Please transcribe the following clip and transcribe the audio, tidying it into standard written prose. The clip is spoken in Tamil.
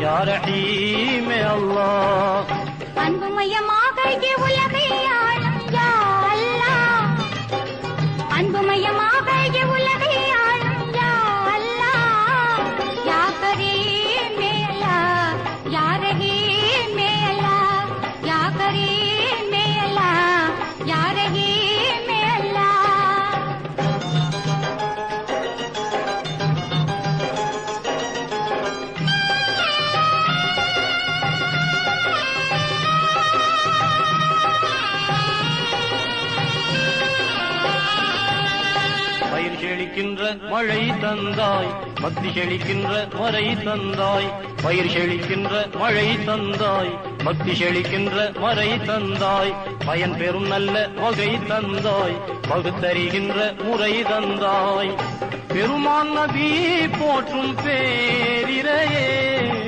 யா ரஹீம் அல்லாஹ். அன்புமயமாக உலகை ஆளும் யா அல்லாஹ், அன்புமயமாக உலகை ஆளும் யா அல்லாஹ், யா கரீம் அல்லாஹ், யா ரஹீம் அல்லாஹ், யா கரீம் அல்லாஹ், யா ரஹீம் அல்லாஹ். பயிர் செழிக்கின்ற மழை தந்தாய், பக்தி செழிக்கின்ற மறை தந்தாய். பயிர் செழிக்கின்ற மழை தந்தாய், பக்தி செழிக்கின்ற மறை தந்தாய். பயன் பெறும் நல்ல வகை தந்தாய், பகுத்தறிகின்ற முறை தந்தாய். பெருமான் நபி போற்றும் பேரிரையே